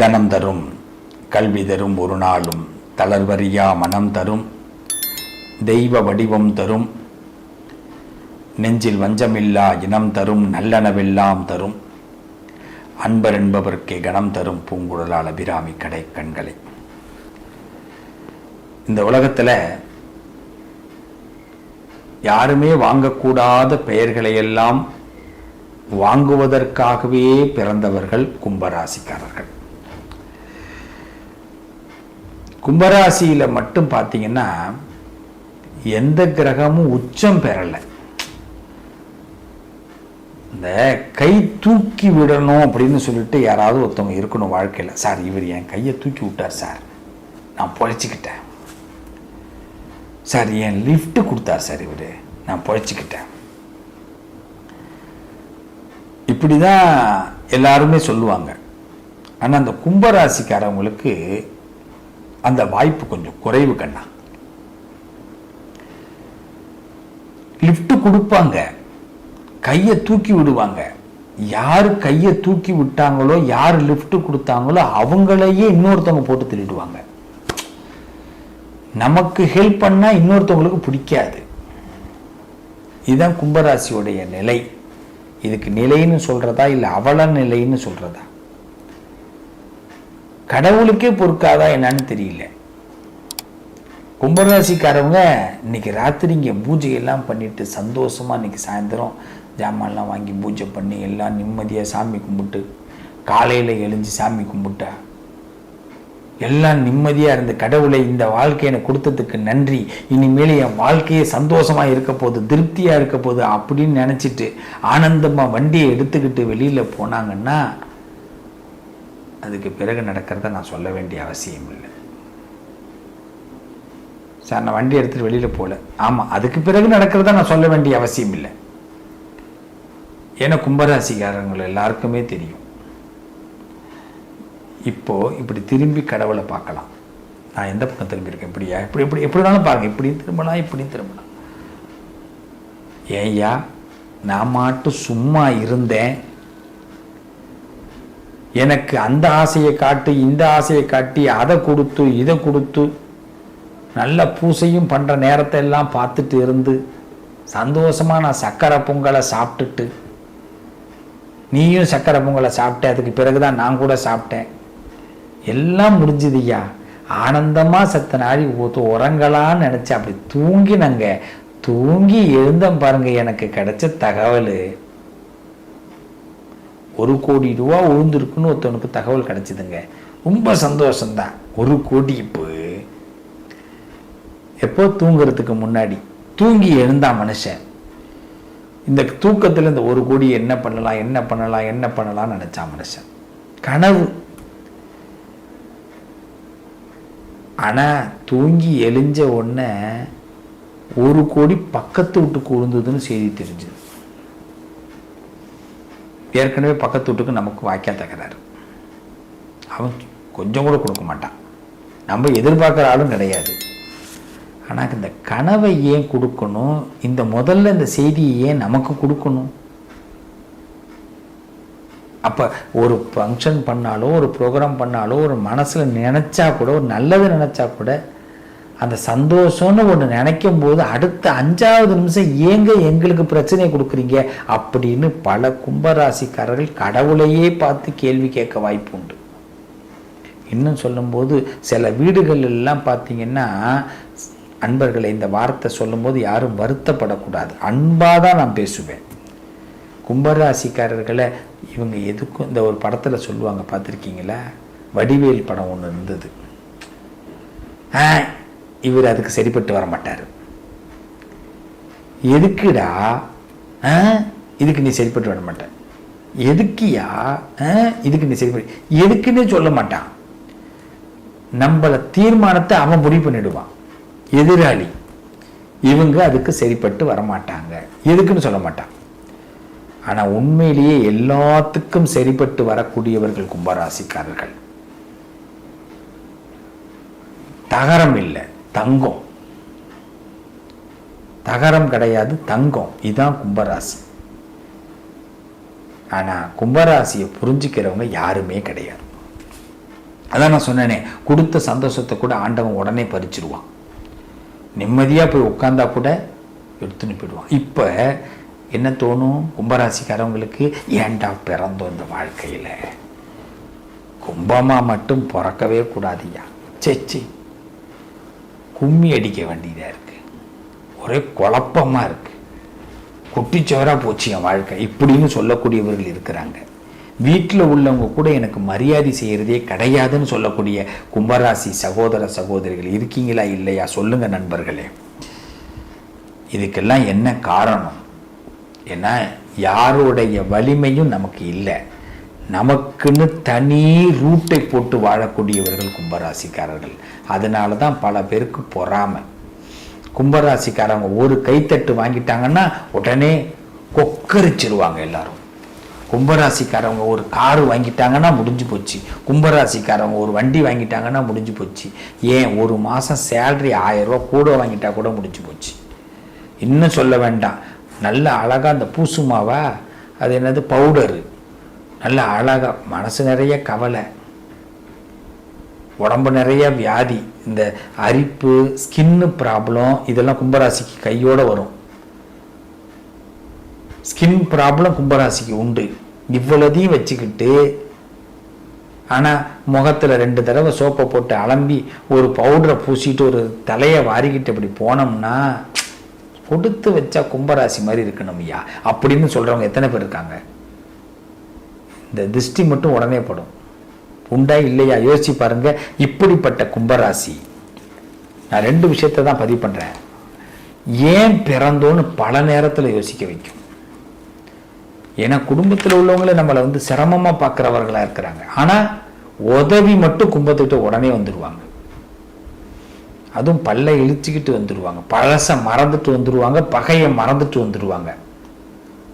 தனம் தரும், கல்வி தரும், ஒரு நாளும் தளர்வறியா மனம் தரும், தெய்வ வடிவம் தரும், நெஞ்சில் வஞ்சமில்லா இனம் தரும், நல்லனவெல்லாம் தரும், அன்பர் என்பவர்க்கே கணம் தரும், பூங்குழலால் அபிராமி கடை கண்களை. இந்த உலகத்தில் யாருமே வாங்கக்கூடாத பெயர்களையெல்லாம் வாங்குவதற்காகவே பிறந்தவர்கள் கும்பராசிக்காரர்கள். கும்பராசியில் மட்டும் பார்த்தீங்கன்னா எந்த கிரகமும் உச்சம் பெறலை. இந்த கை தூக்கி விடணும் அப்படின்னு சொல்லிட்டு யாராவது ஒருத்தவங்க இருக்கணும் வாழ்க்கையில். சார் இவர் என் கையை தூக்கி விட்டார் சார், நான் பொழைச்சிக்கிட்டேன். சார் என் லிஃப்ட் கொடுத்தார் சார் இவர், நான் பொழைச்சிக்கிட்டேன். இப்படி தான் எல்லாருமே சொல்லுவாங்க. ஆனால் அந்த கும்பராசிக்காரவங்களுக்கு அந்த வாய்ப்பு கொஞ்சம் குறைவு கண்ணா. லிஃப்ட் கொடுப்பாங்க, கையை தூக்கி விடுவாங்க. யார் கையை தூக்கி விட்டாங்களோ, யார் லிஃப்ட் கொடுத்தாங்களோ அவங்களையே இன்னொருத்தவங்க போட்டு தள்ளிடுவாங்க. நமக்கு ஹெல்ப் பண்ணா இன்னொருத்தவங்களுக்கு பிடிக்காது. இதுதான் கும்பராசியோடைய நிலை. இதுக்கு நிலைன்னு சொல்றதா இல்லை அவல நிலைன்னு சொல்றதா? கடவுளுக்கே பொறுக்காதா என்னன்னு தெரியல. கும்பராசிக்காரவங்க இன்னைக்கு ராத்திரி இங்கே பூஜையெல்லாம் பண்ணிட்டு சந்தோஷமா இன்னைக்கு சாயந்தரம் ஜாமான்லாம் வாங்கி பூஜை பண்ணி எல்லாம் நிம்மதியாக சாமி கும்பிட்டு காலையில் எழுஞ்சி சாமி கும்பிட்டா எல்லாம் நிம்மதியாக இருந்த கடவுளை இந்த வாழ்க்கையை எனக்கு கொடுத்ததுக்கு நன்றி, இனிமேல் என் வாழ்க்கையே சந்தோஷமாக இருக்க போகுது, திருப்தியாக இருக்க போகுது அப்படின்னு நினச்சிட்டு ஆனந்தமாக வண்டியை எடுத்துக்கிட்டு வெளியில் போனாங்கன்னா அதுக்கு பிறகு நடக்கிறத நான் சொல்ல வேண்டிய அவசியம் இல்லை. சார் நான் வண்டி எடுத்துகிட்டு வெளியில் போகல, ஆமாம் அதுக்கு பிறகு நடக்கிறத நான் சொல்ல வேண்டிய அவசியம் இல்லை. ஏன்னா கும்பராசிக்காரங்கள் எல்லாருக்குமே தெரியும். இப்போ இப்படி திரும்பி கடவுளை பார்க்கலாம். நான் எந்த பக்கம் திரும்பியிருக்கேன், இப்படியா இப்படி இப்படி எப்படினாலும் பாருங்க, இப்படியும் திரும்பலாம் இப்படியும் திரும்பலாம். ஏய்யா நான் மாட்டும் சும்மா இருந்தேன், எனக்கு அந்த ஆசையை காட்டு இந்த ஆசையை காட்டி அதை கொடுத்து இதை கொடுத்து நல்ல பூசையும் பண்ணுற நேரத்தை எல்லாம் பார்த்துட்டு இருந்து சந்தோஷமாக நான் சக்கரை பொங்கலை சாப்பிட்டுட்டு நீயும் சக்கரை பொங்கலை சாப்பிட்டேன், அதுக்கு பிறகுதான் நான் கூட சாப்பிட்டேன், எல்லாம் முடிஞ்சுதுய்யா, ஆனந்தமாக சத்த நாடி உறங்கலான்னு நினச்சி அப்படி தூங்கினங்க. தூங்கி எழுந்தம் பாருங்க, எனக்கு கிடைச்ச தகவல் 1 கோடி ரூபா உழுந்துருக்குன்னு ஒருத்தவனுக்கு தகவல் கிடைச்சிதுங்க. ரொம்ப சந்தோஷம்தான். 1 கோடி இப்போ எப்போ தூங்குறதுக்கு முன்னாடி தூங்கி எழுந்தான் மனுஷன். இந்த தூக்கத்தில் இந்த 1 கோடி என்ன பண்ணலாம் என்ன பண்ணலாம் என்ன பண்ணலாம்னு நினைச்சான் மனுஷன். கனவு. ஆனால் தூங்கி எழுஞ்ச உடனே 1 கோடி பக்கத்து வீட்டுக்கு உழுந்ததுன்னு செய்தி தெரிஞ்சுது. ஏற்கனவே பக்கத்து வீட்டுக்கு நமக்கு வாய்க்கா தகராறு, அவன் கொஞ்சம் கூட கொடுக்க மாட்டான், நம்ம எதிர்பார்க்குற ஆளும் கிடையாது. ஆனால் இந்த கனவை ஏன் கொடுக்கணும், இந்த முதல்ல இந்த செய்தியை ஏன் நமக்கு கொடுக்கணும்? அப்போ ஒரு ஃபங்க்ஷன் பண்ணாலோ ஒரு ப்ரோக்ராம் பண்ணாலோ ஒரு மனசில் நினச்சா கூட, ஒரு நல்லது நினச்சா கூட அந்த சந்தோஷம்னு ஒன்று நினைக்கும் போது அடுத்த 5வது நிமிஷம் ஏங்க எங்களுக்கு பிரச்சனையை கொடுக்குறீங்க அப்படின்னு பல கும்பராசிக்காரர்கள் கடவுளையே பார்த்து கேள்வி கேட்க வாய்ப்பு உண்டு. இன்னும் சொல்லும்போது சில வீடுகள் எல்லாம் பார்த்தீங்கன்னா, அன்பர்களை இந்த வார்த்தை சொல்லும்போது யாரும் வருத்தப்படக்கூடாது, அன்பாக தான் நான் பேசுவேன். கும்பராசிக்காரர்களை இவங்க எதுக்கும் இந்த ஒரு படத்தில் சொல்லுவாங்க, பார்த்துருக்கீங்களா? வடிவேல் படம் ஒன்று இருந்தது. இவர் அதுக்கு சரிப்பட்டு வர மாட்டார். எதுக்குடா இதுக்கு நீ சரிப்பட்டு வர மாட்ட, எதுக்கியா இதுக்கு நீ சரிப்பட்டு, எதுக்குன்னு சொல்ல மாட்டான். நம்மள தீர்மானத்தை அவன் முடிவு பண்ணிடுவான், எதிராளி. இவங்க அதுக்கு சரிப்பட்டு வரமாட்டாங்க, எதுக்குன்னு சொல்ல மாட்டான். ஆனால் உண்மையிலேயே எல்லாத்துக்கும் சரிப்பட்டு வரக்கூடியவர்கள் கும்பராசிக்காரர்கள். தகரம் இல்லை, தங்கம். தகரம் கிடையாது, தங்கம். இதுதான் கும்பராசி. ஆனால் கும்பராசியை புரிஞ்சுக்கிறவங்க யாருமே கிடையாது. அதான் நான் சொன்னேனே, கொடுத்த சந்தோஷத்தை கூட ஆண்டவன் உடனே பறிச்சிருவான். நிம்மதியாக போய் உட்காந்தா கூட எடுத்துன்னு போயிடுவான். இப்போ என்ன தோணும் கும்பராசிக்காரவங்களுக்கு, ஏன்டா பிறந்தோம் இந்த வாழ்க்கையில், கும்பமாக மட்டும் பிறக்கவே கூடாதுயா, சேச்சி கும்மி அடிக்க வேண்டியதாக இருக்குது, ஒரே குழப்பமாக இருக்குது, குட்டிச்சோராக போச்சு என் வாழ்க்கை இப்படின்னு சொல்லக்கூடியவர்கள் இருக்கிறாங்க. வீட்டில் உள்ளவங்க கூட எனக்கு மரியாதை செய்கிறதே கிடையாதுன்னு சொல்லக்கூடிய கும்பராசி சகோதர சகோதரிகள் இருக்கீங்களா இல்லையா சொல்லுங்க நண்பர்களே. இதுக்கெல்லாம் என்ன காரணம்? ஏன்னா யாருடைய வலிமையும் நமக்கு இல்லை, நமக்குன்னு தனி ரூட்டை போட்டு வாழக்கூடியவர்கள் கும்பராசிக்காரர்கள். அதனால தான் பல பேருக்கு பொறாமை. கும்பராசிக்காரங்க ஒரு கைத்தட்டு வாங்கிட்டாங்கன்னா உடனே கொக்கரிச்சிருவாங்க எல்லாரும். கும்பராசிக்காரவங்க ஒரு காரு வாங்கிட்டாங்கன்னா முடிஞ்சு போச்சு, கும்பராசிக்காரவங்க ஒரு வண்டி வாங்கிட்டாங்கன்னா முடிஞ்சு போச்சு, ஏன் ஒரு மாதம் சேலரி 1000 ரூபா கூட வாங்கிட்டா கூட முடிஞ்சு போச்சு. இன்னும் சொல்ல வேண்டாம், நல்ல அழகாக அந்த பூசுமாவா அது என்னது பவுடரு, நல்ல அழகாக மனசு நிறைய கவலை, உடம்பு நிறைய வியாதி, இந்த அரிப்பு ஸ்கின்னு ப்ராப்ளம் இதெல்லாம் கும்பராசிக்கு கையோடு வரும். ஸ்கின் ப்ராப்ளம் கும்பராசிக்கு உண்டு. இவ்வளோதையும் வச்சுக்கிட்டு ஆனால் முகத்தில் 2 தடவை சோப்பை போட்டு அலம்பி ஒரு பவுடரை பூசிட்டு ஒரு தலையை வாரிக்கிட்டு அப்படி போனோம்னா கொடுத்து வச்சா கும்பராசி மாதிரி இருக்கணும் ஐயா அப்படின்னு சொல்கிறவங்க எத்தனை பேர் இருக்காங்க? இந்த திருஷ்டி மட்டும் உடனே படும். உண்டா இல்லையா யோசிச்சு பாருங்க. இப்படிப்பட்ட கும்பராசி நான் 2 விஷயத்தை தான் பதிவு பண்ணுறேன். ஏன் பிறந்தோன்னு பல நேரத்தில் யோசிக்க வைக்கும். ஏன்னா குடும்பத்தில் உள்ளவங்களே நம்மளை சிரமமாக பார்க்குறவர்களாக இருக்கிறாங்க. ஆனால் உதவி மட்டும் கும்பத்துக்கிட்ட உடனே வந்துடுவாங்க. அதுவும் பல்லை இழுச்சிக்கிட்டு வந்துடுவாங்க, பழசை மறந்துட்டு வந்துடுவாங்க, பகையை மறந்துட்டு வந்துடுவாங்க.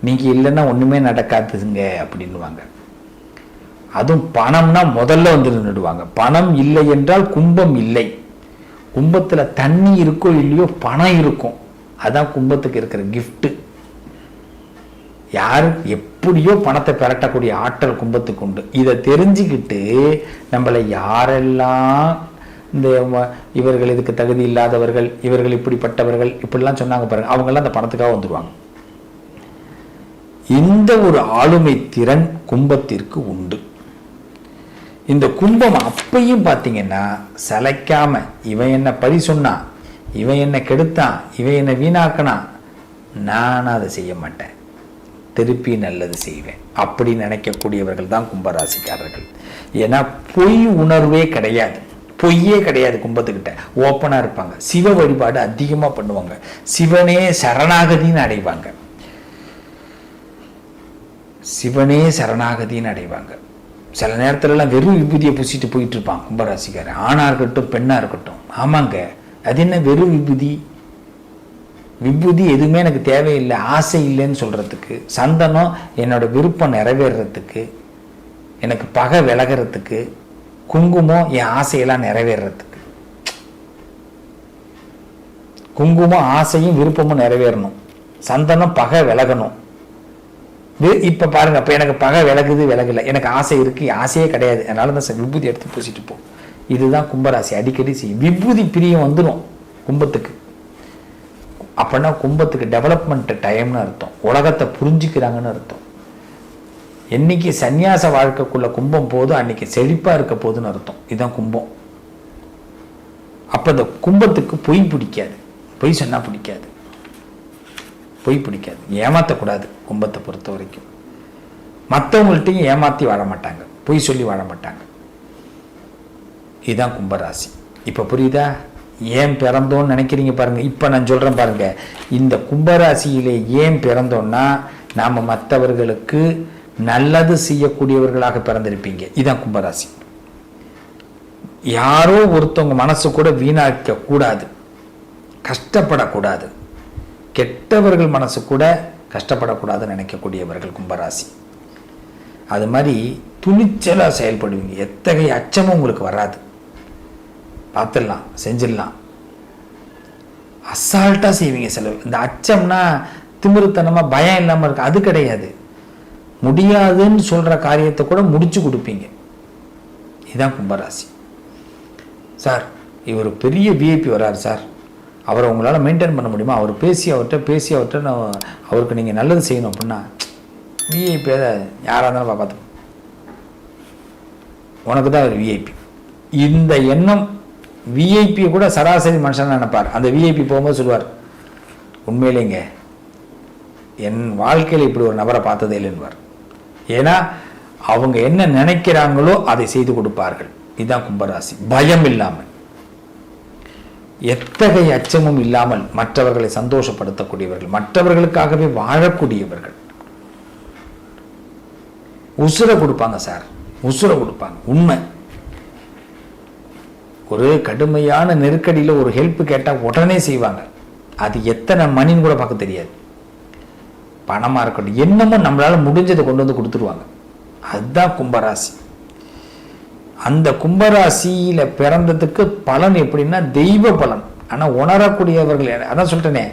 நீங்கள் இல்லைன்னா ஒன்றுமே நடக்காதுங்க அப்படின்வாங்க. அதுவும் பணம்னா முதல்ல வந்து நின்றுடுவாங்க. பணம் இல்லை என்றால் கும்பம் இல்லை. கும்பத்தில் தண்ணி இருக்கோ இல்லையோ பணம் இருக்கும். அதான் கும்பத்துக்கு இருக்கிற கிஃப்ட்டு. யாரு எப்படியோ பணத்தை பெறட்டக்கூடிய ஆற்றல் கும்பத்துக்கு உண்டு. இதை தெரிஞ்சுக்கிட்டு நம்மளை யாரெல்லாம் இந்த இவர்கள் இதுக்கு தகுதி இல்லாதவர்கள், இவர்கள் இப்படிப்பட்டவர்கள் இப்படிலாம் சொன்னாங்க பாருங்க, அவங்கெல்லாம் அந்த பணத்துக்காக வந்துடுவாங்க. இந்த ஒரு ஆளுமை திறன் கும்பத்திற்கு உண்டு. இந்த கும்பம் அப்பையும் பார்த்தீங்கன்னா சளைக்காம, இவன் என்ன பழி சொன்னான், இவன் என்ன கெடுத்தான், இவன் என்ன வீணாக்கினான், நான் அதை செய்ய மாட்டேன், திருப்பி நல்லது செய்வேன் அப்படி நினைக்கக்கூடியவர்கள் தான் கும்பராசிக்காரர்கள். ஏன்னா பொய் உணர்வே கிடையாது, பொய்யே கிடையாது. கும்பத்துக்கிட்ட ஓப்பனாக இருப்பாங்க. சிவ வழிபாடு அதிகமாக பண்ணுவாங்க. சிவனே சரணாகதின்னு அடைவாங்க. சிவனே சரணாகதின்னு அடைவாங்க. சில நேரத்துலலாம் வெறும் விபூதியை பூசிட்டு போயிட்டு இருப்பான் கும்பராசிக்காரன். ஆணாக இருக்கட்டும் பெண்ணாக இருக்கட்டும். ஆமாங்க, அது என்ன வெறும் விபூதி? விபூதி எதுவுமே எனக்கு தேவையில்லை, ஆசை இல்லைன்னு சொல்கிறதுக்கு, சந்தனம் என்னோட விருப்பம் நிறைவேறத்துக்கு, எனக்கு பகை விலகிறதுக்கு, குங்குமம் என் ஆசையெல்லாம் நிறைவேறத்துக்கு. குங்குமம் ஆசையும் விருப்பமும் நிறைவேறணும், சந்தனம் பகை விலகணும். இப்போ பாருங்க, அப்போ எனக்கு பகை விலகுது விலகலை, எனக்கு ஆசை இருக்குது, ஆசையே கிடையாது, அதனால தான் விபூதி எடுத்து பூசிட்டு போ. இதுதான் கும்பராசி அடிக்கடி செய்யும். விபூதி பிரியம் வந்துடும் கும்பத்துக்கு. அப்படின்னா கும்பத்துக்கு டெவலப்மெண்ட் டைம்னு அர்த்தம், உலகத்தை புரிஞ்சுக்கிறாங்கன்னு அர்த்தம். என்னைக்கு சன்னியாச வாழ்க்கைக்குள்ள கும்பம் போதும் அன்னைக்கு செழிப்பாக இருக்க போதுன்னு அர்த்தம். இதுதான் கும்பம். அப்போ இந்த கும்பத்துக்கு பொய் பிடிக்காது, பொய் சொன்னால் பிடிக்காது, பொய் பிடிக்காது, ஏமாற்றக்கூடாது. கும்பத்தை பொறுத்த வரைக்கும் மற்றவங்கள்ட்டையும் ஏமாற்றி வாழ மாட்டாங்க, பொய் சொல்லி வாழ மாட்டாங்க. இதுதான் கும்பராசி. இப்போ புரியுதா ஏன் பிறந்தோன்னு நினைக்கிறீங்க பாருங்க. இப்போ நான் சொல்கிறேன் பாருங்க, இந்த கும்பராசியிலே ஏன் பிறந்தோன்னா நாம் மற்றவர்களுக்கு நல்லது செய்யக்கூடியவர்களாக பிறந்திருப்பீங்க. இதுதான் கும்பராசி. யாரோ ஒருத்தவங்க மனசு கூட வீணாக்க கூடாது, கஷ்டப்படக்கூடாது, கெட்டவர்கள் மனசு கூட கஷ்டப்படக்கூடாதுன்னு நினைக்கக்கூடியவர்கள் கும்பராசி. அது மாதிரி துணிச்சலாக செயல்படுவீங்க. எத்தகைய அச்சமும் உங்களுக்கு வராது. பார்த்துடலாம், செஞ்சிடலாம், அசால்ட்டாக செய்வீங்க. சில இந்த அச்சம்னா திமிருத்தனமாக பயம் இல்லாமல் இருக்கு, அது கிடையாது. முடியாதுன்னு சொல்கிற காரியத்தை கூட முடிச்சு கொடுப்பீங்க. இதுதான் கும்பராசி. சார் இவர் பெரிய விஐபி வராரு சார், அவரை உங்களால் மெயின்டைன் பண்ண முடியுமா? அவர் அவர்கிட்ட நான் அவருக்கு நீங்கள் நல்லது செய்யணும் அப்படின்னா, விஐபி யாராக இருந்தாலும் பார்த்து உனக்கு தான் அவர் விஐபி. இந்த எண்ணம் விஐபியை கூட சராசரி மனுஷன் நினைப்பார். அந்த விஐபி போகும்போது சொல்லுவார், உண்மையிலேங்க என் வாழ்க்கையில் இப்படி ஒரு நபரை பார்த்ததே இல்லைன்னுவார். ஏன்னா அவங்க என்ன நினைக்கிறாங்களோ அதை செய்து கொடுப்பார்கள். இதுதான் கும்பராசி. பயம் இல்லாமல், எத்தகைய அச்சமும் இல்லாமல் மற்றவர்களை சந்தோஷப்படுத்தக்கூடியவர்கள், மற்றவர்களுக்காகவே வாழக்கூடியவர்கள். உசுரை கொடுப்பாங்க சார், உசுரை கொடுப்பாங்க. உண்மை. ஒரு கடுமையான நெருக்கடியில் ஒரு ஹெல்ப் கேட்டால் உடனே செய்வாங்க. அது எத்தனை மணின்னு கூட பார்க்க தெரியாது. பணமாக இருக்கட்டும், என்னமோ நம்மளால் முடிஞ்சதை கொண்டு வந்து கொடுத்துருவாங்க. அதுதான் கும்பராசி. அந்த கும்பராசியில் பிறந்ததுக்கு பலன் எப்படின்னா தெய்வ பலன். ஆனால் உணரக்கூடியவர்கள், அதான் சொல்லிட்டேனே,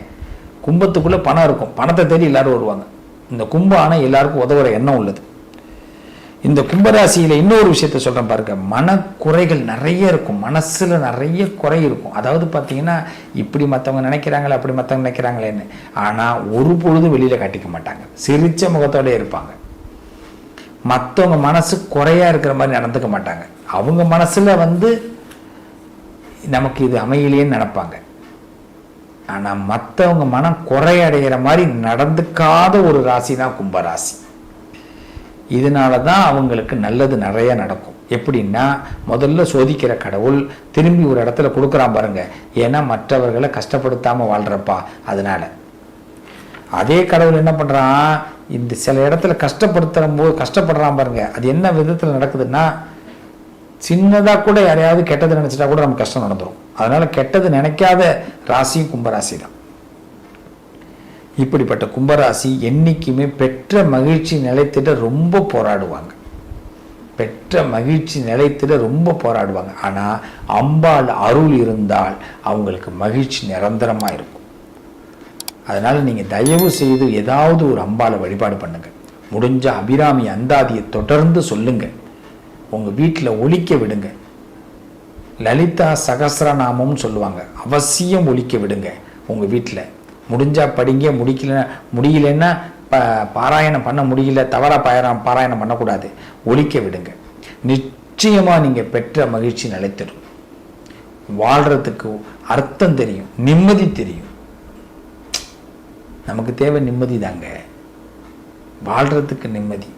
கும்பத்துக்குள்ளே பணம் இருக்கும், பணத்தை தேடி எல்லாரும் வருவாங்க. இந்த கும்பம் ஆனால் எல்லாருக்கும் உதவுற எண்ணம் உள்ளது. இந்த கும்பராசியில் இன்னொரு விஷயத்த சொல்கிறேன் பாருங்க, மனக்குறைகள் நிறைய இருக்கும், மனசில் நிறைய குறை இருக்கும். அதாவது பார்த்தீங்கன்னா, இப்படி மற்றவங்க நினைக்கிறாங்களே, அப்படி மற்றவங்க நினைக்கிறாங்களேன்னு, ஆனால் ஒரு பொழுது வெளியில் காட்டிக்க மாட்டாங்க, சிரிச்ச முகத்தோட இருப்பாங்க. மற்றவங்க மனசு குறையாக இருக்கிற மாதிரி நடந்துக்க மாட்டாங்க. அவங்க மனசில் நமக்கு இது அமையலையேன்னு நினைப்பாங்க. ஆனால் மற்றவங்க மனம் குறையடைகிற மாதிரி நடந்துக்காத ஒரு ராசி தான் கும்பராசி. இதனால தான் அவங்களுக்கு நல்லது நிறைய நடக்கும். எப்படின்னா, முதல்ல சோதிக்கிற கடவுள் திரும்பி ஒரு இடத்துல கொடுக்குறான் பாருங்க. ஏன்னா மற்றவர்களை கஷ்டப்படுத்தாமல் வாழ்கிறப்பா. அதனால அதே கடவுள் என்ன பண்ணுறான், இந்த சில இடத்துல கஷ்டப்படுறான் பாருங்க. அது என்ன விதத்தில் நடக்குதுன்னா, சின்னதாக கூட யாரையாவது கெட்டது நினச்சிட்டா கூட நமக்கு கஷ்டம் நடந்துடும். அதனால கெட்டது நினைக்காத ராசியும் கும்பராசி தான். இப்படிப்பட்ட கும்பராசி என்னைக்குமே பெற்ற மகிழ்ச்சி நிலைத்திட ரொம்ப போராடுவாங்க. ஆனால் அம்பாள் அருள் இருந்தால் அவங்களுக்கு மகிழ்ச்சி நிரந்தரமாக இருக்கும். அதனால் நீங்கள் தயவு செய்து ஏதாவது ஒரு அம்பாளை வழிபாடு பண்ணுங்க. முடிஞ்ச அபிராமி அந்தாதியை தொடர்ந்து சொல்லுங்க, உங்கள் வீட்டில் ஒலிக்க விடுங்க. லலிதா சகஸ்ரநாமம்னு சொல்லுவாங்க, அவசியம் ஒலிக்க விடுங்க உங்கள் வீட்டில். முடிஞ்சால் படிங்க, முடியலன்னா பாராயணம் பண்ண முடியல, தவறாக பாராயணம் பண்ணக்கூடாது, ஒலிக்க விடுங்க. நிச்சயமாக நீங்கள் பெற்ற மகிழ்ச்சி நிலைத்திடும். வாழ்கிறதுக்கு அர்த்தம் தெரியும், நிம்மதி தெரியும். நமக்கு தேவை நிம்மதி தாங்க, வாழ்கிறதுக்கு நிம்மதி.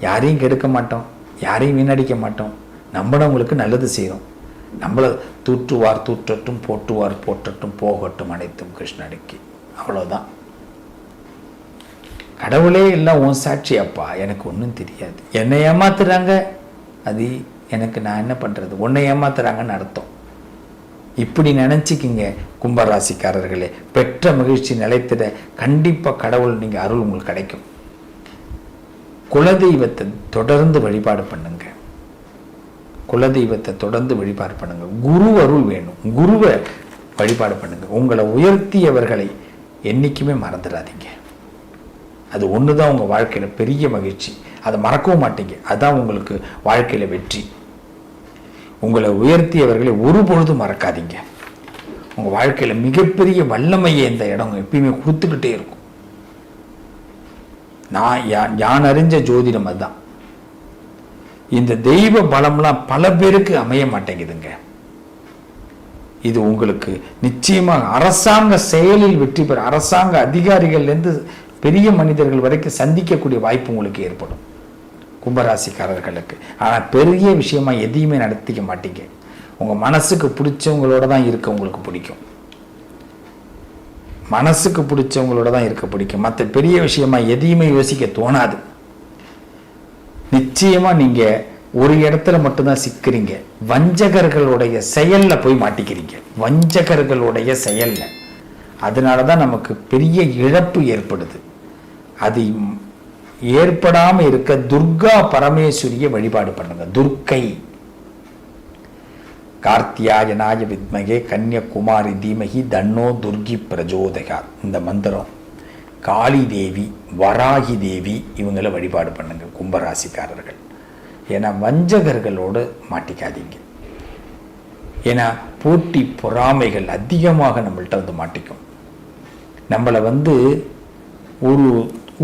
யாரையும் கெடுக்க மாட்டோம், யாரையும் வீணடிக்க மாட்டோம், நம்பினவங்களுக்கு நல்லது செய்கிறோம். நம்மளை தூற்றுவார் தூற்றட்டும், போற்றுவார் போற்றட்டும், போகட்டும் அனைத்தும் கிருஷ்ணனுக்கு. அவ்வளோதான். கடவுளே எல்லாம் உன் சாட்சி அப்பா, எனக்கு ஒன்றும் தெரியாது, என்னை ஏமாத்துறாங்க, அது எனக்கு நான் என்ன பண்ணுறது, உன்னை ஏமாத்துறாங்கன்னு அர்த்தம். இப்படி நினச்சிக்கிங்க கும்பராசிக்காரர்களே. பெற்ற மகிழ்ச்சி நிலைத்திட கண்டிப்பாக கடவுள் நீங்கள் அருள் உங்களுக்கு கிடைக்கும். குலதெய்வத்தை தொடர்ந்து வழிபாடு பண்ணுங்க. குரு அருள் வேணும், குருவை வழிபாடு பண்ணுங்க. உங்களை உயர்த்தியவர்களை என்றைக்குமே மறந்துடாதீங்க. அது ஒன்று தான் உங்கள் வாழ்க்கையில் பெரிய மகிழ்ச்சி, அதை மறக்கவும் மாட்டீங்க. அதுதான் உங்களுக்கு வாழ்க்கையில் வெற்றி. உங்களை உயர்த்தியவர்களை ஒரு பொழுதும் மறக்காதீங்க. உங்கள் வாழ்க்கையில் மிகப்பெரிய வல்லமையை இந்த இடம் எப்பயுமே கொடுத்துக்கிட்டே இருக்கும். நான் அறிஞ்ச ஜோதிடம் அதுதான். இந்த தெய்வ பலம்லாம் பல பேருக்கு அமைய மாட்டேங்குதுங்க. இது உங்களுக்கு நிச்சயமாக அரசாங்க செயலில் வெற்றி பெற, அரசாங்க அதிகாரிகள்லேருந்து பெரிய மனிதர்கள் வரைக்கும் சந்திக்கக்கூடிய வாய்ப்பு உங்களுக்கு ஏற்படும் கும்பராசிக்காரர்களுக்கு. ஆனால் பெரிய விஷயமா எதையுமே நடத்திக்க மாட்டீங்க. உங்கள் மனசுக்கு பிடிச்சவங்களோட தான் இருக்க உங்களுக்கு பிடிக்கும். மற்ற பெரிய விஷயமா எதையுமே யோசிக்க தோணாது. நிச்சயமா நீங்க ஒரு இடத்துல மட்டும்தான் சிக்கிறீங்க, வஞ்சகர்களுடைய செயல்ல போய் மாட்டிக்கிறீங்க, வஞ்சகர்களுடைய செயல்ல. அதனாலதான் நமக்கு பெரிய இழப்பு ஏற்படுது. அது ஏற்படாம இருக்க துர்கா பரமேஸ்வரிய வழிபாடு பண்ணுங்க. துர்க்கை, கார்த்தியாயனாய வித்மகே கன்யகுமாரி தீமகி தன்னோ துர்கி பிரஜோதகா. இந்த மந்திரம் காளி தேவி, வராகி தேவி, இவங்களை வழிபாடு பண்ணுங்க கும்பராசிக்காரர்கள். ஏன்னா வஞ்சகர்களோடு மாட்டிக்காதீங்க. ஏன்னா போட்டி பொறாமைகள் அதிகமாக நம்மள்கிட்ட வந்து மாட்டிக்கும். நம்மளை வந்து ஒரு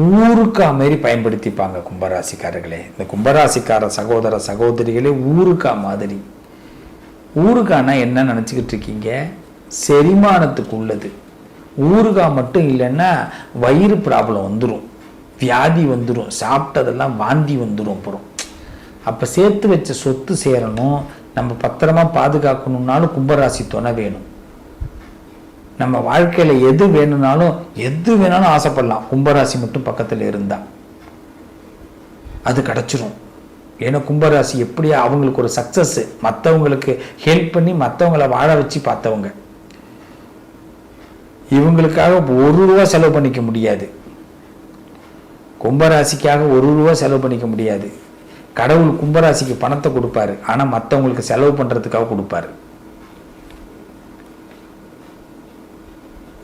ஊருக்கா மாரி பயன்படுத்திப்பாங்க கும்பராசிக்காரர்களே. இந்த கும்பராசிக்கார சகோதர சகோதரிகளே ஊருக்கா மாதிரி. ஊருக்கானா என்ன நினச்சிக்கிட்டு இருக்கீங்க? செரிமானத்துக்கு உள்ளது. ஊறுகாய் மட்டும் இல்லைன்னா வயிறு ப்ராப்ளம் வந்துடும், வியாதி வந்துடும், சாப்பிட்டதெல்லாம் வாந்தி வந்துடும். அப்புறம் அப்போ சேர்த்து வச்ச சொத்து சேரணும், நம்ம பத்திரமா பாதுகாக்கணும்னாலும் கும்பராசி துணை வேணும். நம்ம வாழ்க்கையில் எது வேணும்னாலும் ஆசைப்படலாம். கும்பராசி மட்டும் பக்கத்தில் இருந்தா அது கிடச்சிரும். ஏன்னா கும்பராசி எப்படியா அவங்களுக்கு ஒரு சக்சஸ், மற்றவங்களுக்கு ஹெல்ப் பண்ணி மற்றவங்களை வாழ வச்சு பார்த்தவங்க. இவங்களுக்காக ₹1 செலவு பண்ணிக்க முடியாது, கும்பராசிக்காக ₹1 செலவு பண்ணிக்க முடியாது. கடவுள் கும்பராசிக்கு பணத்தை கொடுப்பாரு, ஆனால் மற்றவங்களுக்கு செலவு பண்ணுறதுக்காக கொடுப்பாரு.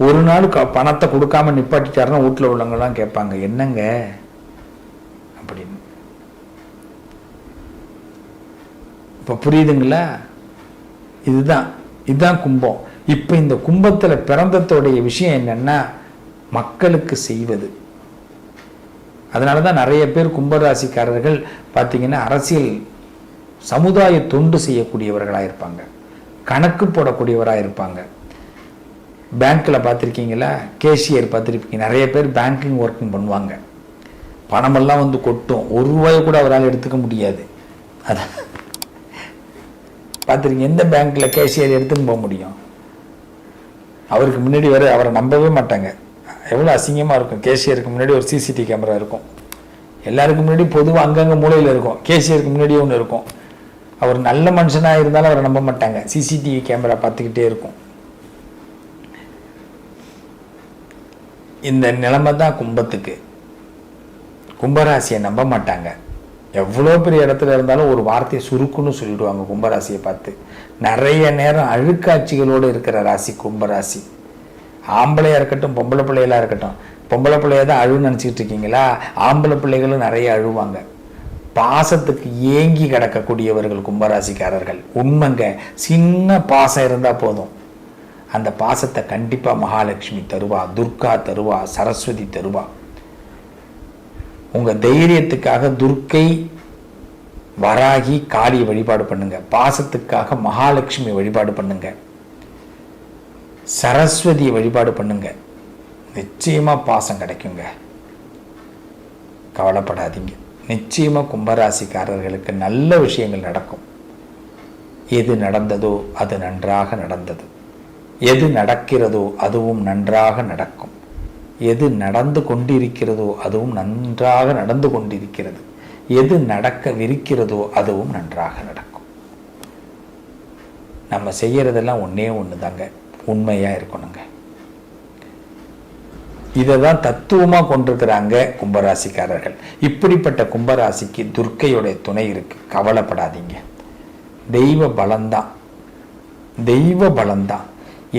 ஒரு நாள் பணத்தை கொடுக்காம நிப்பாட்டிட்டாருன்னா வீட்டில் உள்ளவங்கலாம் கேட்பாங்க, என்னங்க அப்படின்னு. இப்போ புரியுதுங்களா? இதுதான் கும்பம். இப்போ இந்த கும்பத்தில் பிறந்ததோடைய விஷயம் என்னன்னா மக்களுக்கு செய்வது. அதனால தான் நிறைய பேர் கும்பராசிக்காரர்கள் பார்த்தீங்கன்னா அரசியல் சமுதாய தொண்டு செய்யக்கூடியவர்களாக இருப்பாங்க, கணக்கு போடக்கூடியவராக இருப்பாங்க. பேங்க்கில் பார்த்துருக்கீங்களா? கேஷியர் பார்த்துருப்பீங்க. நிறைய பேர் பேங்கிங் ஒர்க்கிங் பண்ணுவாங்க. பணமெல்லாம் வந்து கொட்டும், ₹1 கூட அவரால் எடுத்துக்க முடியாது. அதான் பார்த்துருக்கீங்க. எந்த பேங்க்கில் கேஷியர் எடுத்துன்னு போக முடியும்? அவருக்கு முன்னாடி அவரை நம்பவே மாட்டாங்க. எவ்வளோ அசிங்கமாக இருக்கும். கேஷியருக்கு முன்னாடி ஒரு CCTV கேமரா இருக்கும். எல்லாருக்கும் முன்னாடி பொதுவாக அங்கங்கே மூலையில் இருக்கும், கேஷியருக்கு முன்னாடியே ஒன்று இருக்கும். அவர் நல்ல மனுஷனாக இருந்தாலும் அவரை நம்ப மாட்டாங்க, CCTV கேமரா பார்த்துக்கிட்டே இருக்கும். இந்த நிலைமை தான் கும்பத்துக்கு. கும்பராசியை நம்ப மாட்டாங்க. எவ்வளோ பெரிய இடத்துல இருந்தாலும் ஒரு வார்த்தையை சுருக்குன்னு சொல்லிடுவாங்க கும்பராசியை பார்த்து. நிறைய நேரம் அழுக்காட்சிகளோடு இருக்கிற ராசி கும்பராசி. ஆம்பளையாக இருக்கட்டும் பொம்பளை பிள்ளைகளாக இருக்கட்டும். பொம்பளை பிள்ளைய தான் அழுன்னு நினச்சிக்கிட்டு இருக்கீங்களா? ஆம்பளை பிள்ளைகளும் நிறைய அழுவாங்க. பாசத்துக்கு ஏங்கி கிடக்கக்கூடியவர்கள் கும்பராசிக்காரர்கள். உண்மைங்க, சின்ன பாசம் இருந்தால் போதும், அந்த பாசத்தை கண்டிப்பாக மகாலட்சுமி தருவா, துர்கா தருவா, சரஸ்வதி தருவா. உங்கள் தைரியத்துக்காக துர்க்கை, வராகி, காளி வழிபாடு பண்ணுங்க. பாசத்துக்காக மகாலட்சுமி வழிபாடு பண்ணுங்க, சரஸ்வதியை வழிபாடு பண்ணுங்க. நிச்சயமா பாசம் கிடைக்குங்க, கவலைப்படாதீங்க. நிச்சயமா கும்பராசிக்காரர்களுக்கு நல்ல விஷயங்கள் நடக்கும். எது நடந்ததோ அது நன்றாக நடந்தது, எது நடக்கிறதோ அதுவும் நன்றாக நடக்கும், எது நடந்து கொண்டிருக்கிறதோ அதுவும் நன்றாக நடந்து கொண்டிருக்கிறது, எது நடக்கவிருக்கிறதோ அதுவும் நன்றாக நடக்கும். நம்ம செய்யறதெல்லாம் ஒன்னே ஒன்று தாங்க, உண்மையாக இருக்கணுங்க. இதை தான் தத்துவமாக கொண்டிருக்கிறாங்க கும்பராசிக்காரர்கள். இப்படிப்பட்ட கும்பராசிக்கு துர்க்கையுடைய துணை இருக்கு, கவலைப்படாதீங்க. தெய்வ பலம்தான், தெய்வ பலம்தான்.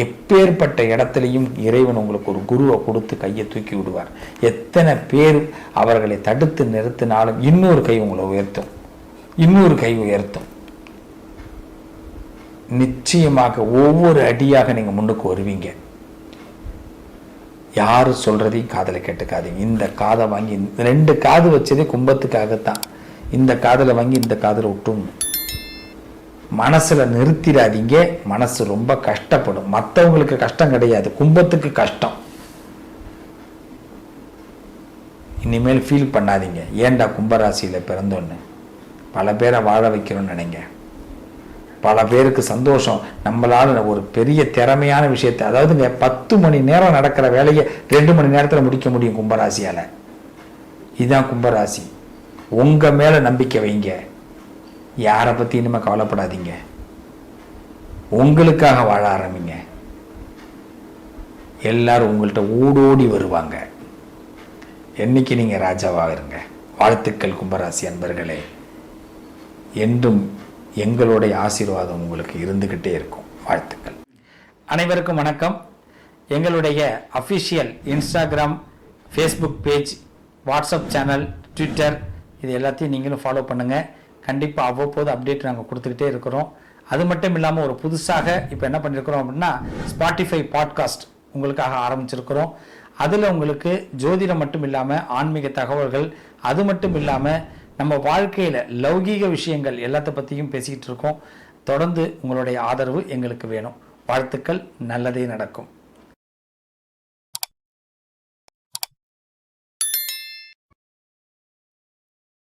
எப்பேற்பட்ட இடத்துலையும் இறைவன் உங்களுக்கு ஒரு குருவை கொடுத்து கையை தூக்கி விடுவார். எத்தனை பேர் அவர்களை தடுத்து நிறுத்தினாலும் இன்னொரு கை உங்களை உயர்த்தும், இன்னொரு கை உயர்த்தும். நிச்சயமாக ஒவ்வொரு அடியாக நீங்க முன்னுக்கு வருவீங்க. யாரு சொல்றதையும் காதலை கேட்டுக்காதீங்க. இந்த காதை வாங்கி, 2 காது வச்சதே கும்பத்துக்காகத்தான். இந்த காதலை வாங்கி இந்த காதலை விட்டும் மனசுல நிறுத்திடாதீங்க. மனசு ரொம்ப கஷ்டப்படும். மற்றவங்களுக்கு கஷ்டம் கிடையாது, கும்பத்துக்கு கஷ்டம். இனிமேல் ஃபீல் பண்ணாதீங்க, ஏண்டா கும்பராசியில பிறந்தோன்னு. பல பேரை வாழ வைக்கணும்னு நினைங்க. பல பேருக்கு சந்தோஷம். நம்மளால ஒரு பெரிய திறமையான விஷயத்தை, அதாவதுங்க 10 மணி நேரம் நடக்கிற வேலையை 2 மணி நேரத்தில் முடிக்க முடியும் கும்பராசியால. இதுதான் கும்பராசி. உங்க மேல நம்பிக்கை வைங்க, யாரை பத்தி இனிமே கவலைப்படாதீங்க. உங்களுக்காக வாழ ஆரம்பிங்க. எல்லாரும் உங்கள்கிட்ட ஓடோடி வருவாங்க. என்னைக்கு நீங்க ராஜாவாக இருங்க. வாழ்த்துக்கள் கும்பராசி அன்பர்களே. என்றும் எங்களுடைய ஆசீர்வாதம் உங்களுக்கு இருந்துகிட்டே இருக்கும். வாழ்த்துக்கள். அனைவருக்கும் வணக்கம். எங்களுடைய official Instagram, Facebook page, WhatsApp channel, Twitter, இது எல்லாத்தையும் நீங்களும் ஃபாலோ பண்ணுங்க. கண்டிப்பாக அவ்வப்போது அப்டேட் நாங்கள் கொடுத்துக்கிட்டே இருக்கிறோம். அது மட்டும் இல்லாமல் ஒரு புதுசாக இப்போ என்ன பண்ணியிருக்கிறோம் அப்படின்னா ஸ்பாட்டிஃபை பாட்காஸ்ட் உங்களுக்காக ஆரம்பிச்சிருக்கிறோம். அதில் உங்களுக்கு ஜோதிடம் மட்டும் இல்லாமல் ஆன்மீக தகவல்கள், அது மட்டும் இல்லாமல் நம்ம வாழ்க்கையில் லௌகீக விஷயங்கள் எல்லாத்த பற்றியும் பேசிக்கிட்டு இருக்கோம். தொடர்ந்து உங்களுடைய ஆதரவு எங்களுக்கு வேணும். வாழ்த்துக்கள். நல்லதே நடக்கும்.